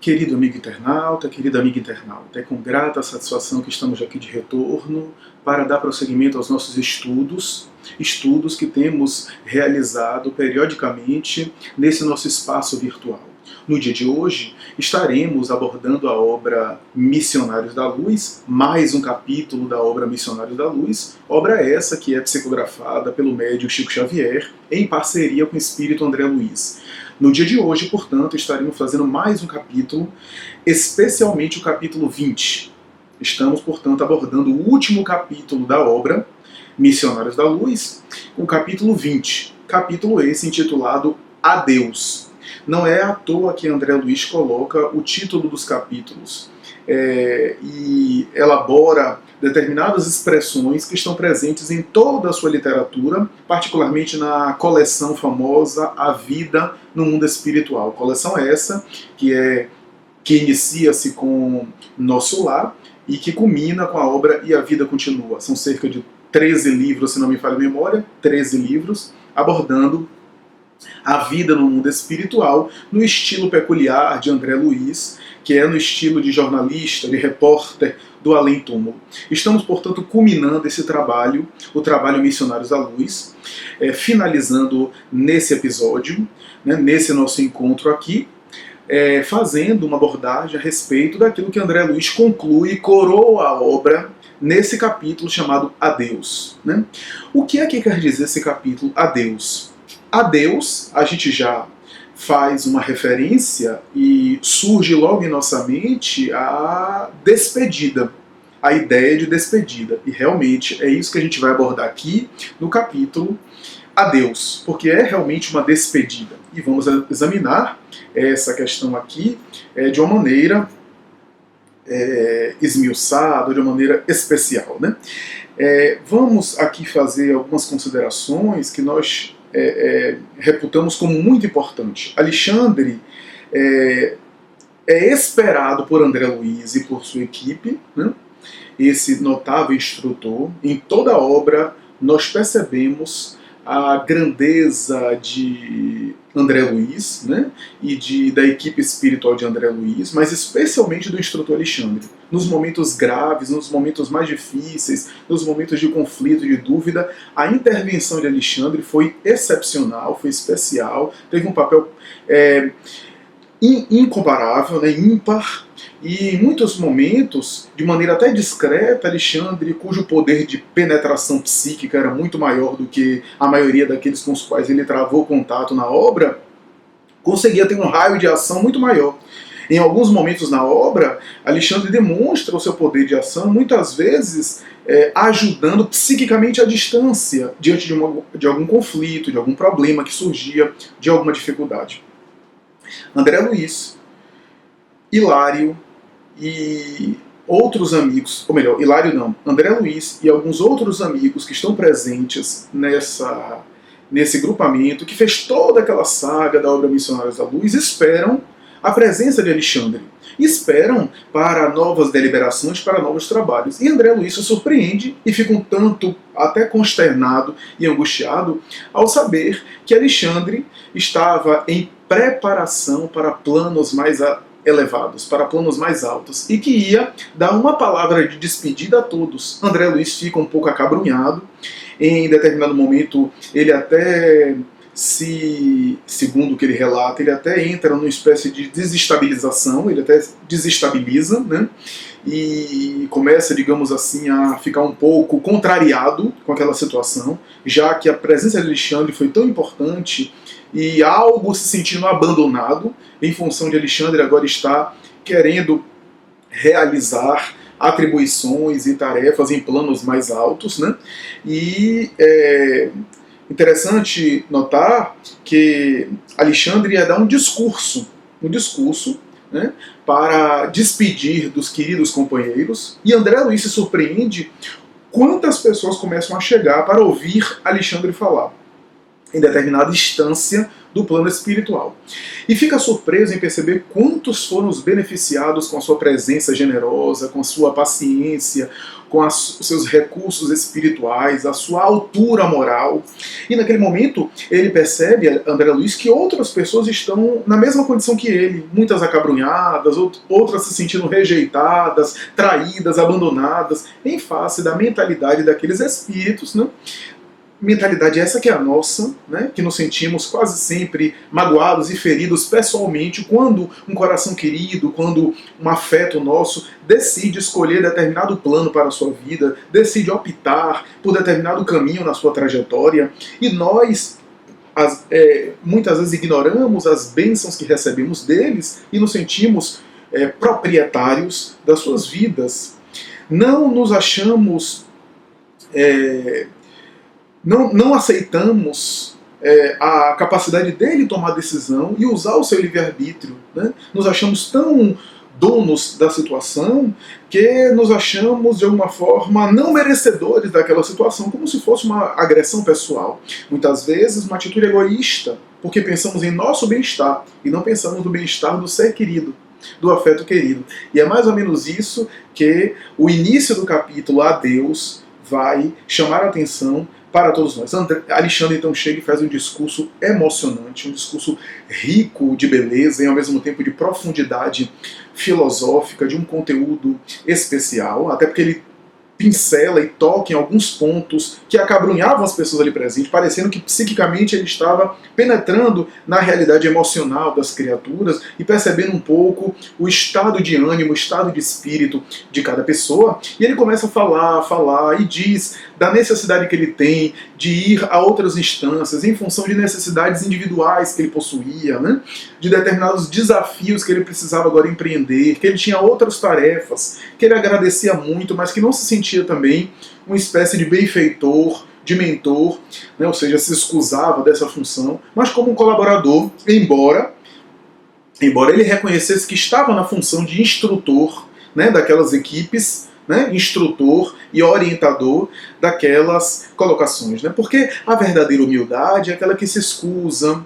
Querido amigo internauta, querida amiga internauta, é com grata satisfação que estamos aqui de retorno para dar prosseguimento aos nossos estudos que temos realizado periodicamente nesse nosso espaço virtual. No dia de hoje, estaremos abordando a obra Missionários da Luz, mais um capítulo da obra Missionários da Luz, obra essa que é psicografada pelo médium Chico Xavier, em parceria com o espírito André Luiz. No dia de hoje, portanto, estaremos fazendo mais um capítulo, especialmente o capítulo 20. Estamos, portanto, abordando o último capítulo da obra Missionários da Luz, o capítulo 20. Capítulo esse intitulado Adeus. Não é à toa que André Luiz coloca o título dos capítulos e elabora determinadas expressões que estão presentes em toda a sua literatura, particularmente na coleção famosa A Vida no Mundo Espiritual. Coleção essa que inicia-se com Nosso Lar e que culmina com a obra E a Vida Continua. São cerca de 13 livros, se não me falha a memória, 13 livros, abordando a vida no mundo espiritual, no estilo peculiar de André Luiz, que é no estilo de jornalista, de repórter do além-túmulo. Estamos, portanto, culminando esse trabalho, o trabalho Missionários da Luz, finalizando nesse episódio, nesse nosso encontro aqui, fazendo uma abordagem a respeito daquilo que André Luiz conclui e coroa a obra nesse capítulo chamado Adeus. O que é que quer dizer esse capítulo Adeus? Adeus, a gente já faz uma referência e surge logo em nossa mente a despedida, a ideia de despedida. E realmente é isso que a gente vai abordar aqui no capítulo Adeus, porque é realmente uma despedida. E vamos examinar essa questão aqui de uma maneira esmiuçada, de uma maneira especial. Vamos aqui fazer algumas considerações que nós reputamos como muito importante. Alexandre é esperado por André Luiz e por sua equipe, esse notável instrutor. Em toda a obra nós percebemos a grandeza de André Luiz, e da equipe espiritual de André Luiz, mas especialmente do instrutor Alexandre. Nos momentos graves, nos momentos mais difíceis, nos momentos de conflito, de dúvida, a intervenção de Alexandre foi excepcional, foi especial, teve um papel incomparável, ímpar, e em muitos momentos, de maneira até discreta, Alexandre, cujo poder de penetração psíquica era muito maior do que a maioria daqueles com os quais ele travou contato na obra, conseguia ter um raio de ação muito maior. Em alguns momentos na obra, Alexandre demonstra o seu poder de ação, muitas vezes ajudando psiquicamente à distância, diante de algum conflito, de algum problema que surgia, de alguma dificuldade. André Luiz, Hilário e outros amigos, ou melhor, Hilário não, André Luiz e alguns outros amigos que estão presentes nesse grupamento, que fez toda aquela saga da obra Missionários da Luz, esperam a presença de Alexandre, esperam para novas deliberações, para novos trabalhos. E André Luiz se surpreende e fica um tanto até consternado e angustiado ao saber que Alexandre estava em preparação para planos mais elevados, para planos mais altos, e que ia dar uma palavra de despedida a todos. André Luiz fica um pouco acabrunhado. Em determinado momento, ele até segundo o que ele relata, ele até entra numa espécie de desestabilização, ele até desestabiliza, e começa, digamos assim, a ficar um pouco contrariado com aquela situação, já que a presença de Alexandre foi tão importante e algo se sentindo abandonado em função de Alexandre agora estar querendo realizar atribuições e tarefas em planos mais altos, E interessante notar que Alexandre ia dar um discurso, para despedir dos queridos companheiros, e André Luiz se surpreende quantas pessoas começam a chegar para ouvir Alexandre falar. Em determinada instância do plano espiritual. E fica surpreso em perceber quantos foram os beneficiados com a sua presença generosa, com a sua paciência, com os seus recursos espirituais, a sua altura moral. E naquele momento ele percebe, André Luiz, que outras pessoas estão na mesma condição que ele, muitas acabrunhadas, outras se sentindo rejeitadas, traídas, abandonadas, em face da mentalidade daqueles espíritos, né? Mentalidade essa que é a nossa, né? Que nos sentimos quase sempre magoados e feridos pessoalmente quando um coração querido, quando um afeto nosso decide escolher determinado plano para a sua vida, decide optar por determinado caminho na sua trajetória, e nós muitas vezes ignoramos as bênçãos que recebemos deles e nos sentimos proprietários das suas vidas. Não nos achamos... Não aceitamos a capacidade dele tomar decisão e usar o seu livre-arbítrio, né? Nos achamos tão donos da situação que nos achamos de alguma forma não merecedores daquela situação, como se fosse uma agressão pessoal. Muitas vezes uma atitude egoísta, porque pensamos em nosso bem-estar e não pensamos no bem-estar do ser querido, do afeto querido. E é mais ou menos isso que o início do capítulo A Deus vai chamar a atenção para todos nós. Alexandre então chega e faz um discurso emocionante, um discurso rico de beleza e ao mesmo tempo de profundidade filosófica, de um conteúdo especial, até porque ele pincela e toca em alguns pontos que acabrunhavam as pessoas ali presentes, parecendo que psiquicamente ele estava penetrando na realidade emocional das criaturas e percebendo um pouco o estado de ânimo, o estado de espírito de cada pessoa. E ele começa a falar e diz da necessidade que ele tem de ir a outras instâncias em função de necessidades individuais que ele possuía, né? De determinados desafios que ele precisava agora empreender, que ele tinha outras tarefas, que ele agradecia muito, mas que não se sentia também uma espécie de benfeitor, de mentor, né? Ou seja, se escusava dessa função, mas como um colaborador, embora ele reconhecesse que estava na função de instrutor, né, daquelas equipes, né, instrutor e orientador daquelas colocações, né? Porque a verdadeira humildade é aquela que se escusa,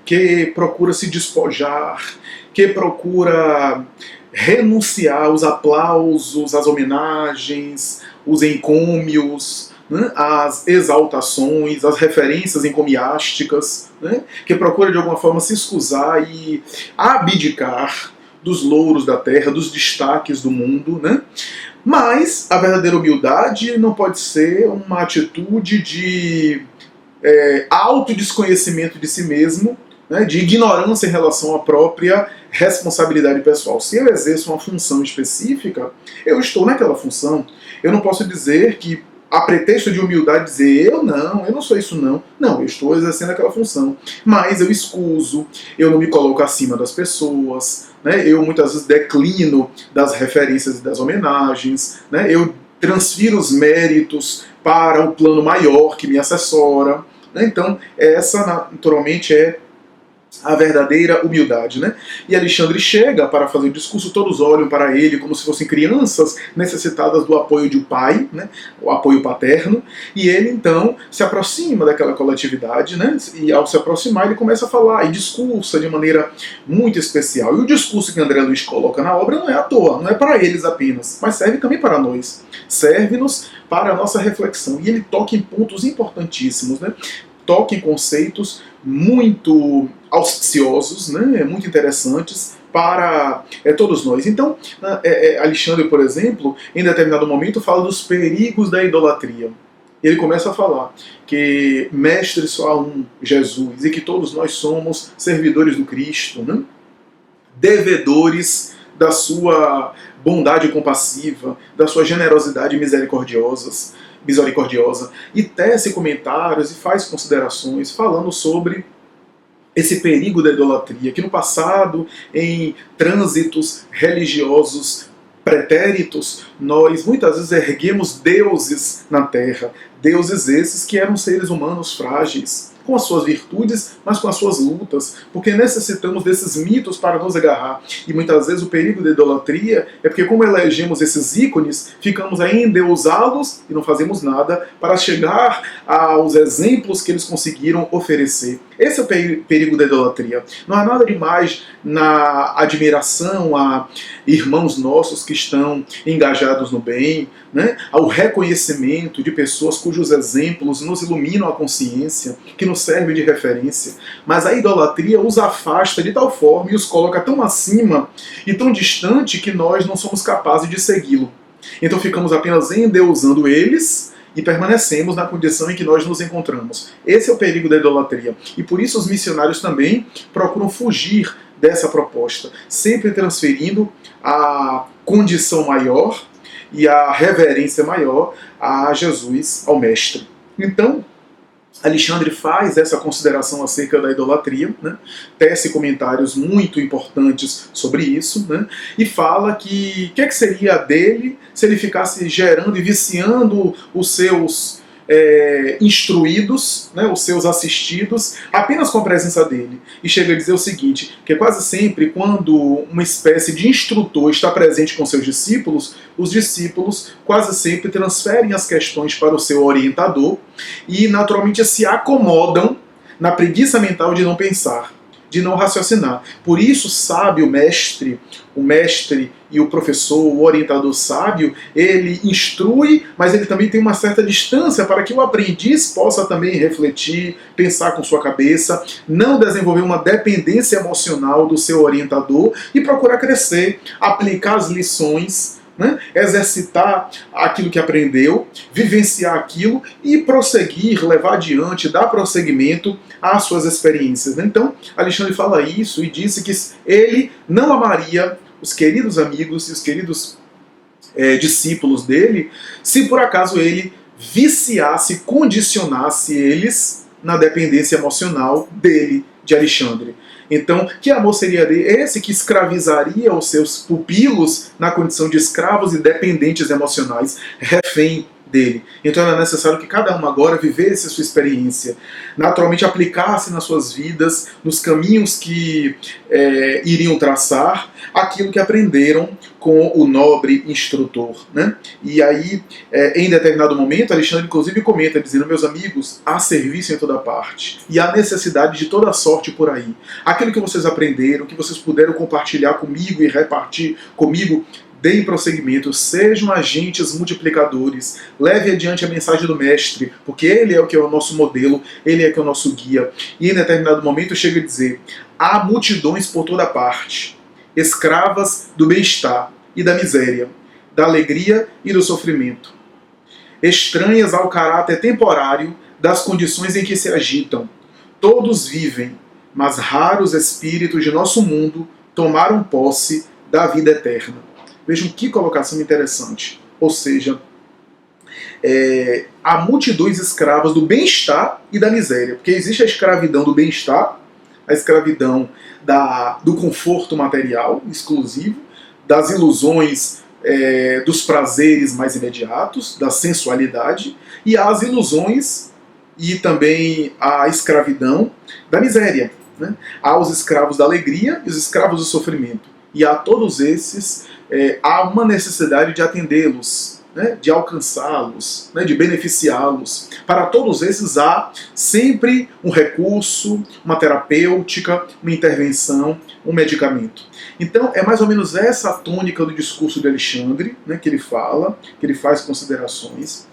que procura se despojar, que procura renunciar aos aplausos, às homenagens, os encômios, né, as exaltações, as referências encomiásticas, né, que procura de alguma forma se escusar e abdicar dos louros da terra, dos destaques do mundo, né? Mas a verdadeira humildade não pode ser uma atitude de autodesconhecimento de si mesmo, né, de ignorância em relação à própria responsabilidade pessoal. Se eu exerço uma função específica, eu estou naquela função. Eu não posso dizer que, a pretexto de humildade, dizer eu não sou isso não. Não, eu estou exercendo aquela função. Mas eu escuso, eu não me coloco acima das pessoas, né, eu muitas vezes declino das referências e das homenagens, né, eu transfiro os méritos para o plano maior que me assessora. Né, então, essa naturalmente é a verdadeira humildade, né? E Alexandre chega para fazer o discurso, todos olham para ele como se fossem crianças necessitadas do apoio de um pai, né? O apoio paterno, e ele então se aproxima daquela coletividade, né? E ao se aproximar ele começa a falar e discursa de maneira muito especial. E o discurso que André Luiz coloca na obra não é à toa, não é para eles apenas, mas serve também para nós, serve-nos para a nossa reflexão, e ele toca em pontos importantíssimos, né? Toca em conceitos muito auspiciosos, né, muito interessantes para todos nós. Então, Alexandre, por exemplo, em determinado momento fala dos perigos da idolatria. Ele começa a falar que mestre só há um, Jesus, e que todos nós somos servidores do Cristo, né, devedores da sua bondade compassiva, da sua generosidade misericordiosa, e tece comentários e faz considerações falando sobre esse perigo da idolatria, que no passado, em trânsitos religiosos pretéritos, nós muitas vezes erguemos deuses na terra, deuses esses que eram seres humanos frágeis, com as suas virtudes, mas com as suas lutas, porque necessitamos desses mitos para nos agarrar. E muitas vezes o perigo da idolatria é porque, como elegemos esses ícones, ficamos a endeusá-los e não fazemos nada para chegar aos exemplos que eles conseguiram oferecer. Esse é o perigo da idolatria. Não há nada demais na admiração a irmãos nossos que estão engajados no bem, né? Ao reconhecimento de pessoas cujos exemplos nos iluminam a consciência, que nos servem de referência. Mas a idolatria os afasta de tal forma e os coloca tão acima e tão distante que nós não somos capazes de segui-lo. Então ficamos apenas endeusando eles e permanecemos na condição em que nós nos encontramos. Esse é o perigo da idolatria. E por isso os missionários também procuram fugir dessa proposta, sempre transferindo a condição maior e a reverência maior a Jesus, ao Mestre. Então, Alexandre faz essa consideração acerca da idolatria, né? Tece comentários muito importantes sobre isso, né? E fala que o que seria dele se ele ficasse gerando e viciando os seus instruídos, né, os seus assistidos, apenas com a presença dele. E chega a dizer o seguinte, que quase sempre quando uma espécie de instrutor está presente com seus discípulos, os discípulos quase sempre transferem as questões para o seu orientador e naturalmente se acomodam na preguiça mental de não pensar, de não raciocinar. Por isso, sabe o mestre e o professor, o orientador sábio, ele instrui, mas ele também tem uma certa distância para que o aprendiz possa também refletir, pensar com sua cabeça, não desenvolver uma dependência emocional do seu orientador e procurar crescer, aplicar as lições, né? Exercitar aquilo que aprendeu, vivenciar aquilo e prosseguir, levar adiante, dar prosseguimento às suas experiências. Então, Alexandre fala isso e disse que ele não amaria os queridos amigos e os queridos discípulos dele se por acaso ele viciasse, condicionasse eles na dependência emocional dele, de Alexandre. Então, que amor seria esse que escravizaria os seus pupilos na condição de escravos e dependentes emocionais, refém dele? Então era necessário que cada um agora vivesse a sua experiência, naturalmente aplicasse nas suas vidas, nos caminhos que iriam traçar, aquilo que aprenderam com o nobre instrutor, né? E aí, em determinado momento, Alexandre inclusive comenta, dizendo: meus amigos, há serviço em toda parte, e há necessidade de toda sorte por aí. Aquilo que vocês aprenderam, que vocês puderam compartilhar comigo e repartir comigo, deem prosseguimento, sejam agentes multiplicadores, leve adiante a mensagem do Mestre, porque ele é o que é o nosso modelo, ele é que é o nosso guia. E em determinado momento chega a dizer: há multidões por toda parte, escravas do bem-estar e da miséria, da alegria e do sofrimento, estranhas ao caráter temporário das condições em que se agitam. Todos vivem, mas raros espíritos de nosso mundo tomaram posse da vida eterna. Vejam que colocação interessante. Ou seja, há multidões escravas do bem-estar e da miséria. Porque existe a escravidão do bem-estar, a escravidão do conforto material exclusivo, das ilusões dos prazeres mais imediatos, da sensualidade, e há as ilusões e também a escravidão da miséria, né? Há os escravos da alegria e os escravos do sofrimento. E a todos esses há uma necessidade de atendê-los, né, de alcançá-los, né, de beneficiá-los. Para todos esses há sempre um recurso, uma terapêutica, uma intervenção, um medicamento. Então é mais ou menos essa a tônica do discurso de Alexandre, né, que ele fala, que ele faz considerações,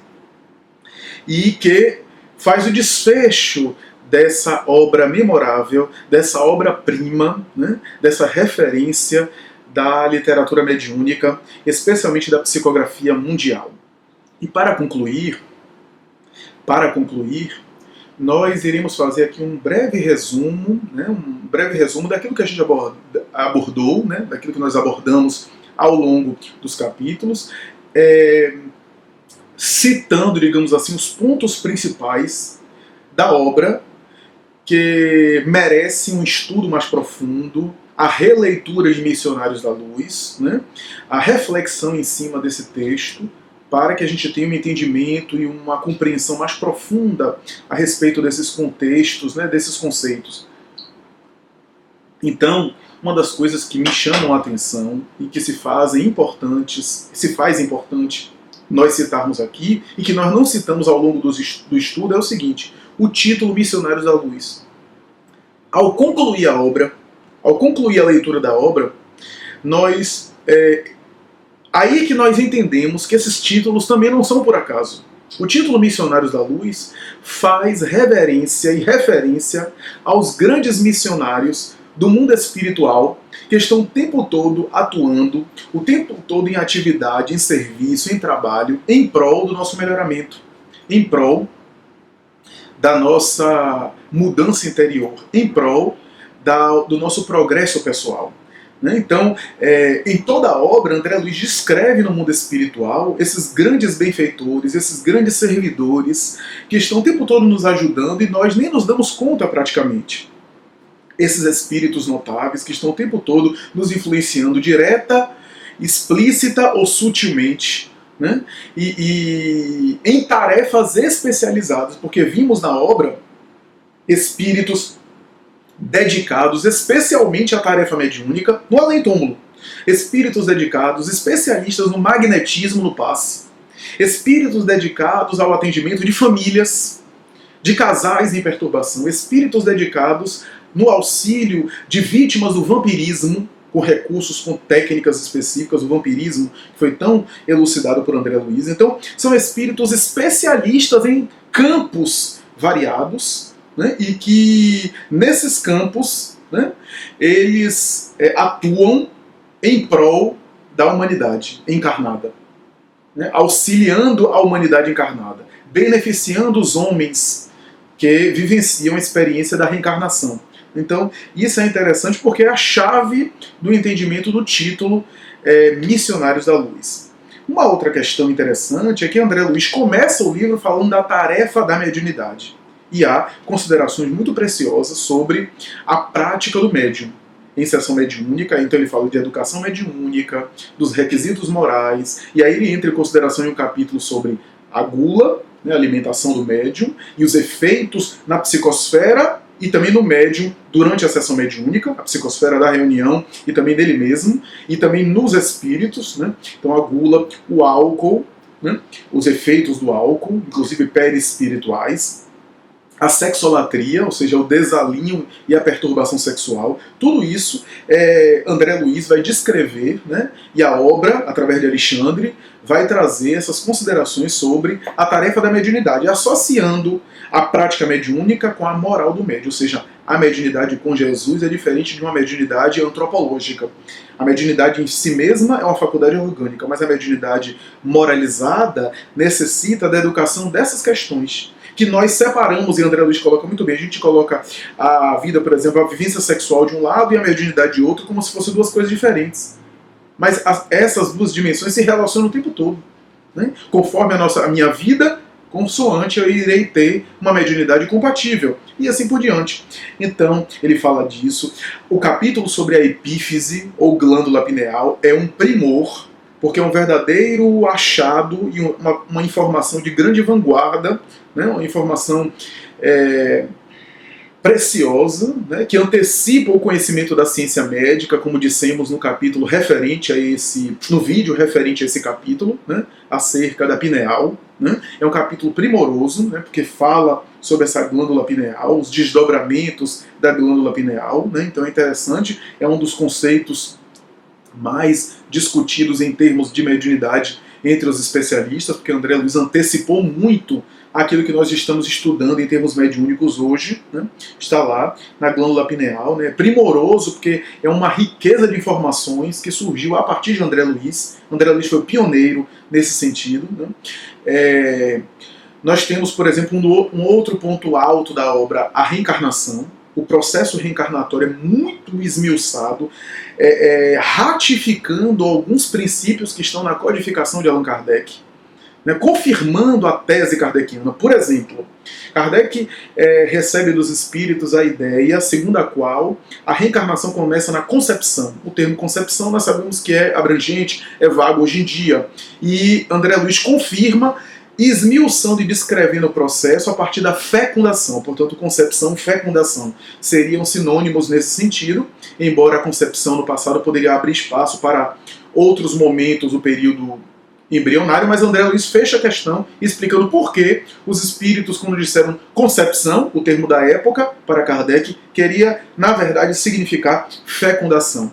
e que faz o desfecho dessa obra memorável, dessa obra-prima, né, dessa referência da literatura mediúnica, especialmente da psicografia mundial. E para concluir, nós iremos fazer aqui um breve resumo, né, daquilo que a gente abordou, né, daquilo que nós abordamos ao longo dos capítulos, citando, digamos assim, os pontos principais da obra que merece um estudo mais profundo, a releitura de Missionários da Luz, né, a reflexão em cima desse texto, para que a gente tenha um entendimento e uma compreensão mais profunda a respeito desses contextos, né, desses conceitos. Então, uma das coisas que me chamam a atenção e que se faz importante nós citarmos aqui, e que nós não citamos ao longo do estudo, é o seguinte: o título Missionários da Luz. Ao concluir a obra, ao concluir a leitura da obra, aí é que nós entendemos que esses títulos também não são por acaso. O título Missionários da Luz faz reverência e referência aos grandes missionários do mundo espiritual que estão o tempo todo atuando, o tempo todo em atividade, em serviço, em trabalho, em prol do nosso melhoramento, em prol da nossa mudança interior, em prol do nosso progresso pessoal. Então, em toda a obra, André Luiz descreve no mundo espiritual esses grandes benfeitores, esses grandes servidores que estão o tempo todo nos ajudando e nós nem nos damos conta praticamente. Esses espíritos notáveis que estão o tempo todo nos influenciando direta, explícita ou sutilmente, né? E em tarefas especializadas, porque vimos na obra espíritos dedicados especialmente à tarefa mediúnica no além-túmulo, espíritos dedicados, especialistas no magnetismo no passe, espíritos dedicados ao atendimento de famílias, de casais em perturbação, espíritos dedicados no auxílio de vítimas do vampirismo, com recursos, com técnicas específicas, o vampirismo que foi tão elucidado por André Luiz. Então, são espíritos especialistas em campos variados, né, e que, nesses campos, né, eles atuam em prol da humanidade encarnada, né, auxiliando a humanidade encarnada, beneficiando os homens que vivenciam a experiência da reencarnação. Então, isso é interessante porque é a chave do entendimento do título Missionários da Luz. Uma outra questão interessante é que André Luiz começa o livro falando da tarefa da mediunidade. E há considerações muito preciosas sobre a prática do médium. Em sessão mediúnica, então ele fala de educação mediúnica, dos requisitos morais, e aí ele entra em consideração em um capítulo sobre a gula, né, a alimentação do médium, e os efeitos na psicosfera e também no médium durante a sessão mediúnica, a psicosfera da reunião e também dele mesmo, e também nos espíritos, né? Então a gula, o álcool, né? Os efeitos do álcool, inclusive perispirituais, a sexolatria, ou seja, o desalinho e a perturbação sexual, tudo isso André Luiz vai descrever, né? E a obra, através de Alexandre, vai trazer essas considerações sobre a tarefa da mediunidade, associando a prática mediúnica com a moral do médium, ou seja, a mediunidade com Jesus é diferente de uma mediunidade antropológica. A mediunidade em si mesma é uma faculdade orgânica, mas a mediunidade moralizada necessita da educação dessas questões, que nós separamos, e André Luiz coloca muito bem. A gente coloca a vida, por exemplo, a vivência sexual de um lado e a mediunidade de outro, como se fossem duas coisas diferentes. Mas essas duas dimensões se relacionam o tempo todo, né? Conforme a minha vida, consoante eu irei ter uma mediunidade compatível, e assim por diante. Então, ele fala disso. O capítulo sobre a epífise, ou glândula pineal, é um primor, porque é um verdadeiro achado e uma informação de grande vanguarda, né? Uma informação preciosa, né? Que antecipa o conhecimento da ciência médica, como dissemos no capítulo referente a no vídeo referente a esse capítulo, né? Acerca da pineal, né? É um capítulo primoroso, né? Porque fala sobre essa glândula pineal, os desdobramentos da glândula pineal, né? Então é interessante, é um dos conceitos mais discutidos em termos de mediunidade entre os especialistas, porque André Luiz antecipou muito aquilo que nós estamos estudando em termos mediúnicos hoje, né? Está lá na glândula pineal, né? Primoroso, porque é uma riqueza de informações que surgiu a partir de André Luiz. André Luiz foi pioneiro nesse sentido, né? Nós temos, por exemplo, um outro ponto alto da obra, a reencarnação. O processo reencarnatório é muito esmiuçado, ratificando alguns princípios que estão na codificação de Allan Kardec. né, confirmando a tese kardeciana. Por exemplo, Kardec recebe dos espíritos a ideia segundo a qual a reencarnação começa na concepção. O termo concepção nós sabemos que é abrangente, é vago hoje em dia. E André Luiz confirma, esmiuçando e descrevendo o processo a partir da fecundação. Portanto, concepção e fecundação seriam sinônimos nesse sentido, embora a concepção no passado poderia abrir espaço para outros momentos do período embrionário, mas André Luiz fecha a questão explicando por que os espíritos, quando disseram concepção, o termo da época, para Kardec, queria, na verdade, significar fecundação.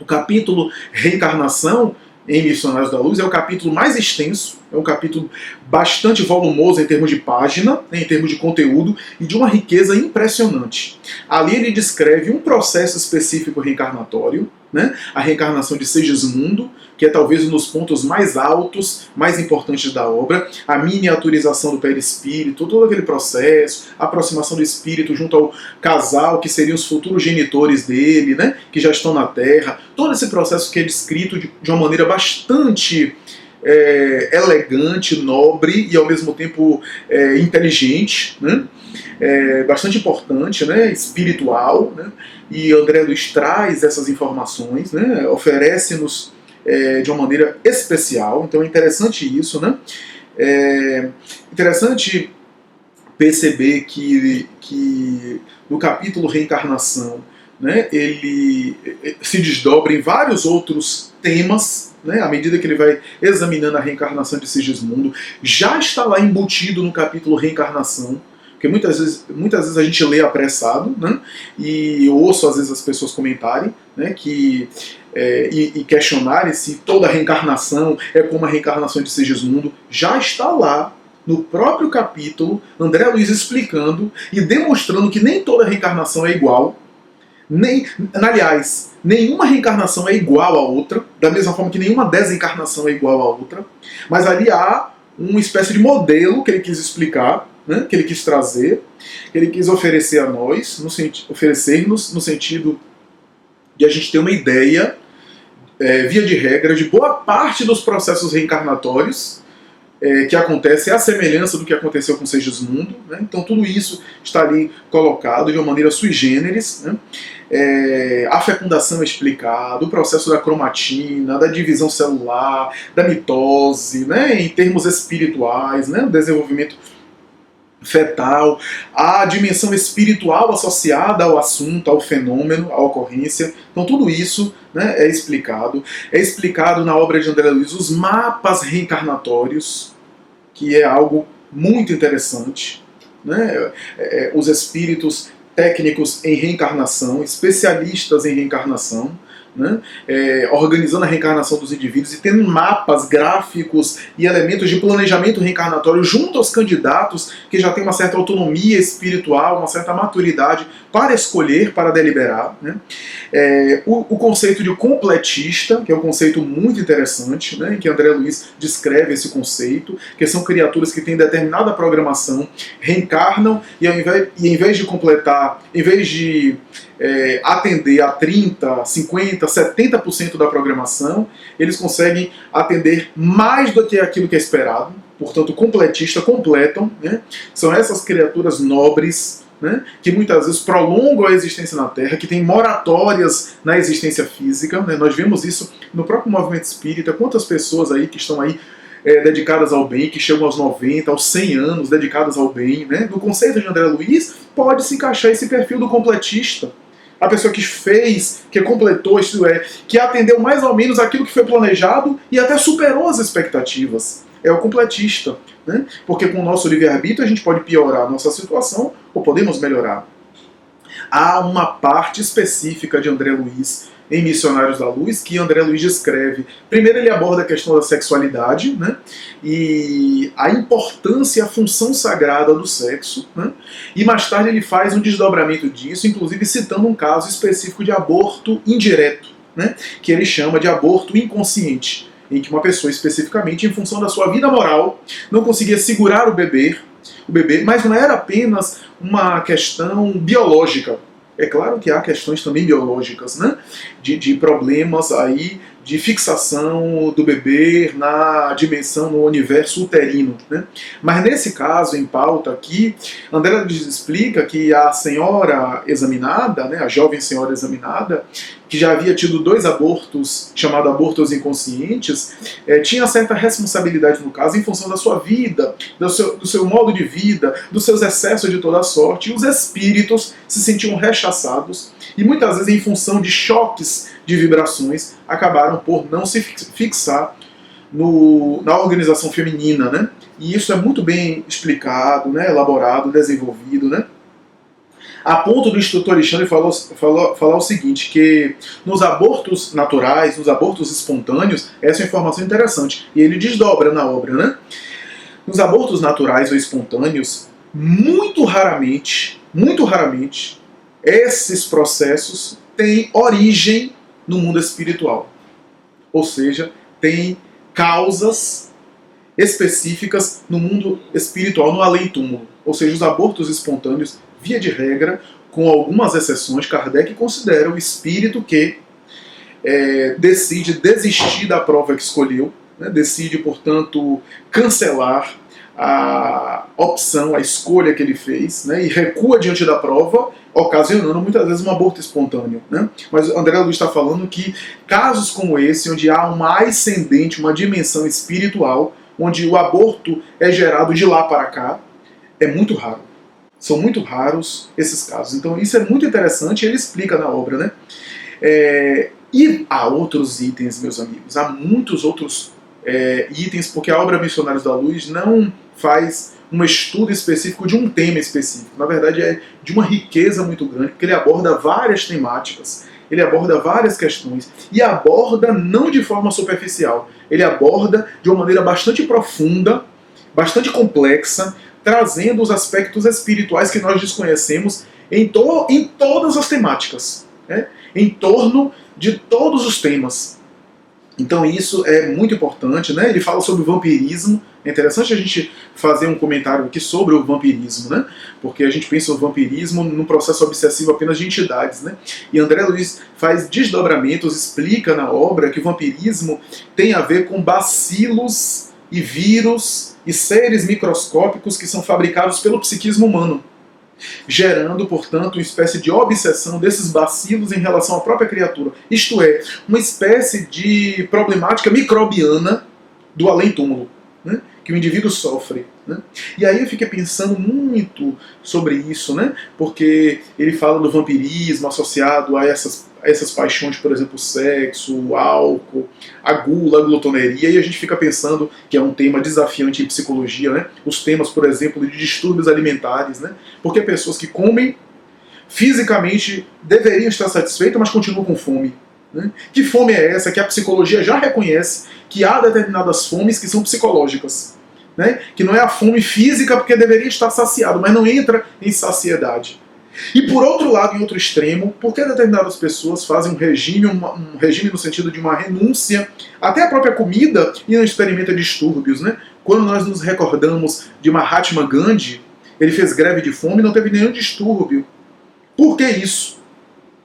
O capítulo Reencarnação, em Missionários da Luz, é o capítulo mais extenso, é um capítulo bastante volumoso em termos de página, em termos de conteúdo, e de uma riqueza impressionante. Ali ele descreve um processo específico reencarnatório, né? A reencarnação de Segismundo, que é talvez um dos pontos mais altos, mais importantes da obra, a miniaturização do perispírito, todo aquele processo, a aproximação do espírito junto ao casal, que seriam os futuros genitores dele, né? Que já estão na Terra, todo esse processo que é descrito de uma maneira bastante elegante, nobre e ao mesmo tempo inteligente, né? Bastante importante, né? Espiritual, né? E André Luiz traz essas informações, né? Oferece-nos de uma maneira especial. Então é interessante isso, né? É interessante perceber que no capítulo Reencarnação, né, ele se desdobra em vários outros temas, né, à medida que ele vai examinando a reencarnação de Sigismundo. Já está lá embutido no capítulo Reencarnação, porque muitas vezes a gente lê apressado, né, e eu ouço às vezes as pessoas comentarem, né, e questionarem se toda reencarnação é como a reencarnação de Sigismundo. Já está lá no próprio capítulo André Luiz explicando e demonstrando que nem toda reencarnação é igual. Aliás, nenhuma reencarnação é igual à outra, da mesma forma que nenhuma desencarnação é igual à outra, mas ali há uma espécie de modelo que ele quis explicar, né, que ele quis trazer, que ele quis oferecer a nós, oferecer-nos no sentido de a gente ter uma ideia, via de regra, de boa parte dos processos reencarnatórios que acontece é a semelhança do que aconteceu com Segismundo, né? Então tudo isso está ali colocado de uma maneira sui generis, né? A fecundação é explicada, o processo da cromatina, da divisão celular, da mitose, né? Em termos espirituais, né? O desenvolvimento fetal, a dimensão espiritual associada ao assunto, ao fenômeno, à ocorrência. Então tudo isso, né, é explicado. É explicado na obra de André Luiz os mapas reencarnatórios, que é algo muito interessante, né? Os espíritos técnicos em reencarnação, especialistas em reencarnação, né? Organizando a reencarnação dos indivíduos e tendo mapas, gráficos e elementos de planejamento reencarnatório junto aos candidatos que já têm uma certa autonomia espiritual, uma certa maturidade para escolher, para deliberar, né? O conceito de completista, que é um conceito muito interessante, né, em que André Luiz descreve esse conceito, que são criaturas que têm determinada programação, reencarnam e em vez de completar, em vez de atender a 30%, 50%, 70% da programação, eles conseguem atender mais do que aquilo que é esperado. Portanto, completista, completam, né? São essas criaturas nobres, né, que muitas vezes prolongam a existência na Terra, que têm moratórias na existência física, né? Nós vemos isso no próprio movimento espírita. Quantas pessoas aí que estão aí dedicadas ao bem, que chegam aos 90, aos 100 anos, dedicadas ao bem, né? No conceito de André Luiz, pode se encaixar esse perfil do completista. A pessoa que fez, que completou, isto é, que atendeu mais ou menos aquilo que foi planejado e até superou as expectativas. É o completista, né? Porque com o nosso livre-arbítrio a gente pode piorar a nossa situação ou podemos melhorar. Há uma parte específica de André Luiz em Missionários da Luz, que André Luiz descreve. Primeiro ele aborda a questão da sexualidade, né, e a importância e a função sagrada do sexo, né, e mais tarde ele faz um desdobramento disso, inclusive citando um caso específico de aborto indireto, né, que ele chama de aborto inconsciente, em que uma pessoa especificamente, em função da sua vida moral, não conseguia segurar o bebê, mas não era apenas uma questão biológica. É claro que há questões também biológicas, né? De problemas aí de fixação do bebê na dimensão, no universo uterino, né? Mas nesse caso, em pauta aqui, André Luiz explica que a senhora examinada, né, a jovem senhora examinada, que já havia tido 2 abortos, chamados abortos inconscientes, tinha certa responsabilidade no caso em função da sua vida, do seu modo de vida, dos seus excessos de toda sorte, e os espíritos se sentiam rechaçados, e muitas vezes em função de choques de vibrações, acabaram por não se fixar na organização feminina, né? E isso é muito bem explicado, né, elaborado, desenvolvido, né? A ponto do instrutor Alexandre falar o seguinte, que nos abortos naturais, nos abortos espontâneos, essa é uma informação interessante, e ele desdobra na obra, né? Nos abortos naturais ou espontâneos, muito raramente, esses processos têm origem no mundo espiritual. Ou seja, tem causas específicas no mundo espiritual, no além-túmulo. Ou seja, os abortos espontâneos, via de regra, com algumas exceções, Kardec considera o espírito que decide desistir da prova que escolheu, né, decide, portanto, cancelar a opção, a escolha que ele fez, né, e recua diante da prova, ocasionando muitas vezes um aborto espontâneo, né? Mas André Luiz está falando que casos como esse, onde há uma ascendente, uma dimensão espiritual, onde o aborto é gerado de lá para cá, é muito raro. São muito raros esses casos. Então isso é muito interessante, ele explica na obra, né? E há outros itens, meus amigos, há muitos outros itens, porque a obra Missionários da Luz não faz um estudo específico de um tema específico. Na verdade, é de uma riqueza muito grande, porque ele aborda várias temáticas, ele aborda várias questões, e aborda não de forma superficial, ele aborda de uma maneira bastante profunda, bastante complexa, trazendo os aspectos espirituais que nós desconhecemos em todas as temáticas, né? Em torno de todos os temas. Então isso é muito importante, né? Ele fala sobre o vampirismo. É interessante a gente fazer um comentário aqui sobre o vampirismo, né? Porque a gente pensa o vampirismo num processo obsessivo apenas de entidades, né? E André Luiz faz desdobramentos, explica na obra que o vampirismo tem a ver com bacilos e vírus e seres microscópicos que são fabricados pelo psiquismo humano, gerando, portanto, uma espécie de obsessão desses bacilos em relação à própria criatura. Isto é, uma espécie de problemática microbiana do além-túmulo, né, que o indivíduo sofre, né? E aí eu fiquei pensando muito sobre isso, né, porque ele fala do vampirismo associado a essas paixões, por exemplo, o sexo, o álcool, a gula, a glutoneria, e a gente fica pensando que é um tema desafiante em psicologia, né? Os temas, por exemplo, de distúrbios alimentares, né? Porque pessoas que comem fisicamente deveriam estar satisfeitas, mas continuam com fome, né? Que fome é essa que a psicologia já reconhece que há determinadas fomes que são psicológicas, né? Que não é a fome física porque deveria estar saciado, mas não entra em saciedade. E por outro lado, em outro extremo, por que determinadas pessoas fazem um regime no sentido de uma renúncia até a própria comida e não experimenta distúrbios, né? Quando nós nos recordamos de Mahatma Gandhi, ele fez greve de fome e não teve nenhum distúrbio. Por que isso?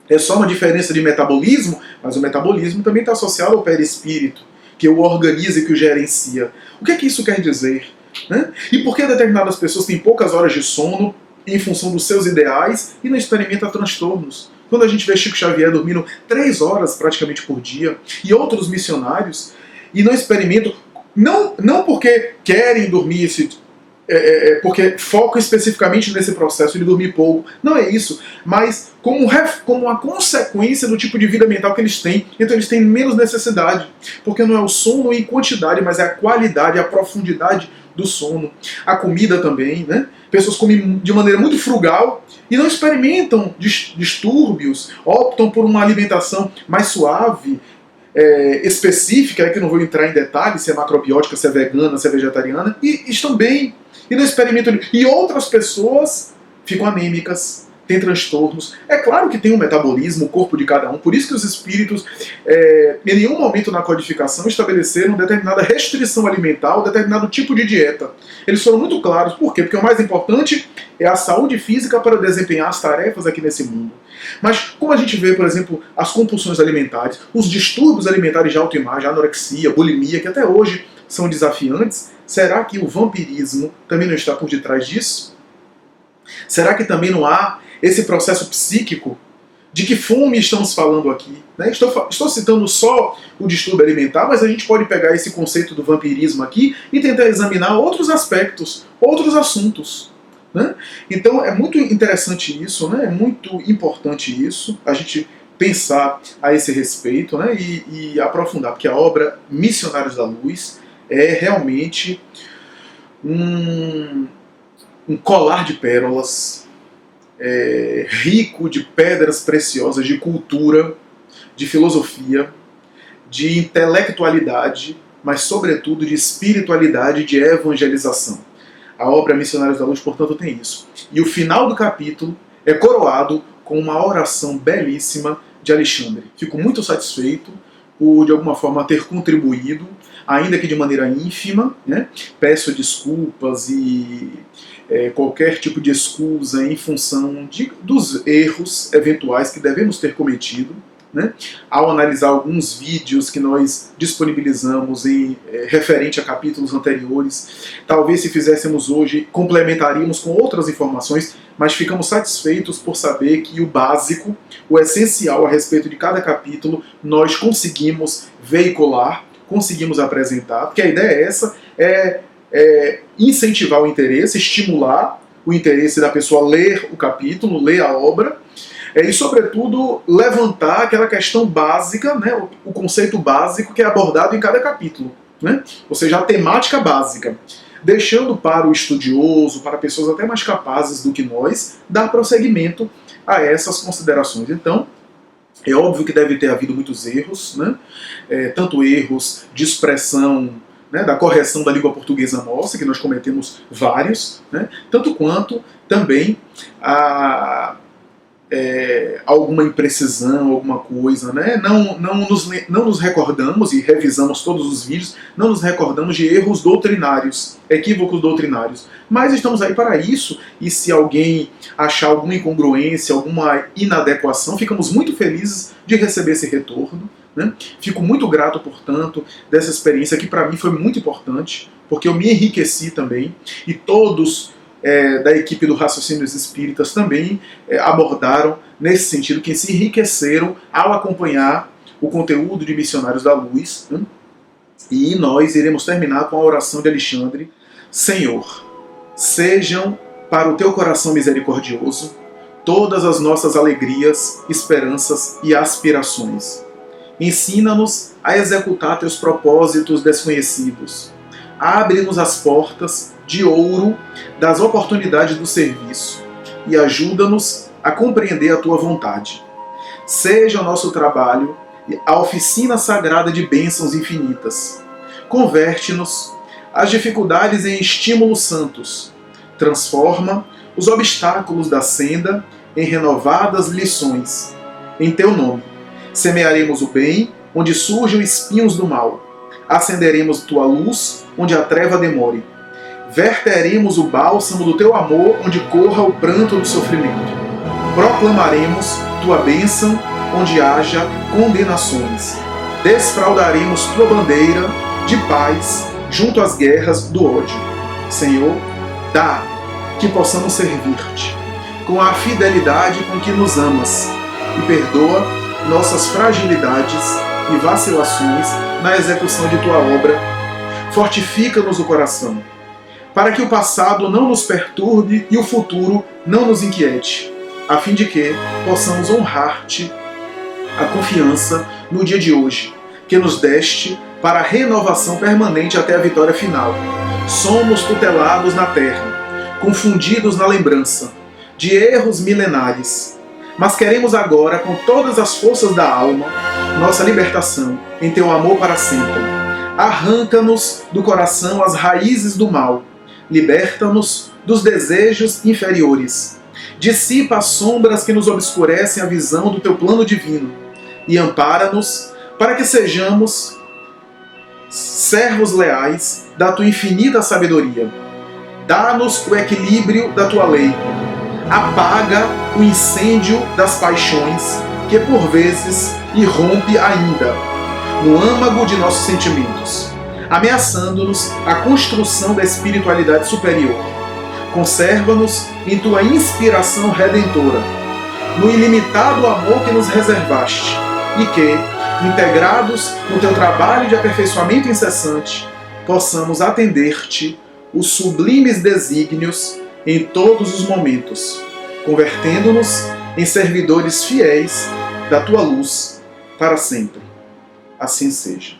É só uma diferença de metabolismo, mas o metabolismo também está associado ao perispírito, que o organiza e que o gerencia. O que é que isso quer dizer, né? E por que determinadas pessoas têm poucas horas de sono em função dos seus ideais e não experimenta transtornos? Quando a gente vê Chico Xavier dormindo 3 horas praticamente por dia e outros missionários e não experimentam, não porque querem dormir, porque focam especificamente nesse processo de dormir pouco, não é isso, mas como uma consequência do tipo de vida mental que eles têm, então eles têm menos necessidade, porque não é o sono em quantidade, mas é a qualidade, a profundidade do sono. A comida também, né? Pessoas comem de maneira muito frugal e não experimentam distúrbios, optam por uma alimentação mais suave, específica, que eu não vou entrar em detalhes, se é macrobiótica, se é vegana, se é vegetariana, e estão bem, e não experimentam. E outras pessoas ficam anêmicas, tem transtornos. É claro que tem um metabolismo, o corpo de cada um, por isso que os espíritos, em nenhum momento na codificação, estabeleceram determinada restrição alimentar ou determinado tipo de dieta. Eles foram muito claros. Por quê? Porque o mais importante é a saúde física para desempenhar as tarefas aqui nesse mundo. Mas como a gente vê, por exemplo, as compulsões alimentares, os distúrbios alimentares de autoimagem, a anorexia, a bulimia, que até hoje são desafiantes, será que o vampirismo também não está por detrás disso? Será que também não há esse processo psíquico? De que fome estamos falando aqui? Né? Estou citando só o distúrbio alimentar, mas a gente pode pegar esse conceito do vampirismo aqui e tentar examinar outros aspectos, outros assuntos. Né? Então é muito interessante isso, né? É muito importante isso, a gente pensar a esse respeito, né? e aprofundar, porque a obra Missionários da Luz é realmente um colar de pérolas, rico de pedras preciosas, de cultura, de filosofia, de intelectualidade, mas sobretudo de espiritualidade e de evangelização. A obra Missionários da Luz, portanto, tem isso. E o final do capítulo é coroado com uma oração belíssima de Alexandre. Fico muito satisfeito por, de alguma forma, ter contribuído, ainda que de maneira ínfima, né? Peço desculpas e qualquer tipo de excusa em função dos erros eventuais que devemos ter cometido, né? Ao analisar alguns vídeos que nós disponibilizamos referente a capítulos anteriores. Talvez se fizéssemos hoje, complementaríamos com outras informações, mas ficamos satisfeitos por saber que o básico, o essencial a respeito de cada capítulo, nós conseguimos veicular, conseguimos apresentar, porque a ideia é essa, incentivar o interesse, estimular o interesse da pessoa ler o capítulo, ler a obra, e sobretudo levantar aquela questão básica, né, o conceito básico que é abordado em cada capítulo, né? Ou seja, a temática básica, deixando para o estudioso, para pessoas até mais capazes do que nós, dar prosseguimento a essas considerações. Então, é óbvio que deve ter havido muitos erros, né? Tanto erros de expressão, né, da correção da língua portuguesa nossa, que nós cometemos vários, né? Tanto quanto também alguma imprecisão, alguma coisa, né? Não nos recordamos, e revisamos todos os vídeos, não nos recordamos de erros doutrinários, equívocos doutrinários. Mas estamos aí para isso, e se alguém achar alguma incongruência, alguma inadequação, ficamos muito felizes de receber esse retorno, né? Fico muito grato, portanto, dessa experiência que para mim foi muito importante, porque eu me enriqueci também, e todos da equipe do Raciocínios Espíritas também abordaram nesse sentido, que se enriqueceram ao acompanhar o conteúdo de Missionários da Luz, né? E nós iremos terminar com a oração de Alexandre. Senhor, sejam para o teu coração misericordioso todas as nossas alegrias, esperanças e aspirações. Ensina-nos a executar teus propósitos desconhecidos. Abre-nos as portas de ouro das oportunidades do serviço e ajuda-nos a compreender a tua vontade. Seja o nosso trabalho a oficina sagrada de bênçãos infinitas. Converte-nos as dificuldades em estímulos santos. Transforma os obstáculos da senda em renovadas lições. Em teu nome, semearemos o bem onde surgem espinhos do mal. Acenderemos tua luz onde a treva demore. Verteremos o bálsamo do teu amor onde corra o pranto do sofrimento. Proclamaremos tua bênção onde haja condenações. Desfraldaremos tua bandeira de paz junto às guerras do ódio. Senhor, dá que possamos servir-te com a fidelidade com que nos amas e perdoa nossas fragilidades e vacilações na execução de tua obra. Fortifica-nos o coração, para que o passado não nos perturbe e o futuro não nos inquiete, a fim de que possamos honrar-te a confiança no dia de hoje, que nos deste para a renovação permanente até a vitória final. Somos tutelados na terra, confundidos na lembrança de erros milenares, mas queremos agora, com todas as forças da alma, nossa libertação em teu amor para sempre. Arranca-nos do coração as raízes do mal, liberta-nos dos desejos inferiores, Dissipa as sombras que nos obscurecem a visão do teu plano divino e ampara-nos para que sejamos servos leais da tua infinita sabedoria. Dá-nos o equilíbrio da tua lei. Apaga o incêndio das paixões que por vezes irrompe ainda no âmago de nossos sentimentos, ameaçando-nos a construção da espiritualidade superior. Conserva-nos em tua inspiração redentora, no ilimitado amor que nos reservaste, e que, integrados no teu trabalho de aperfeiçoamento incessante, possamos atender-te os sublimes desígnios em todos os momentos, convertendo-nos em servidores fiéis da tua luz para sempre. Assim seja.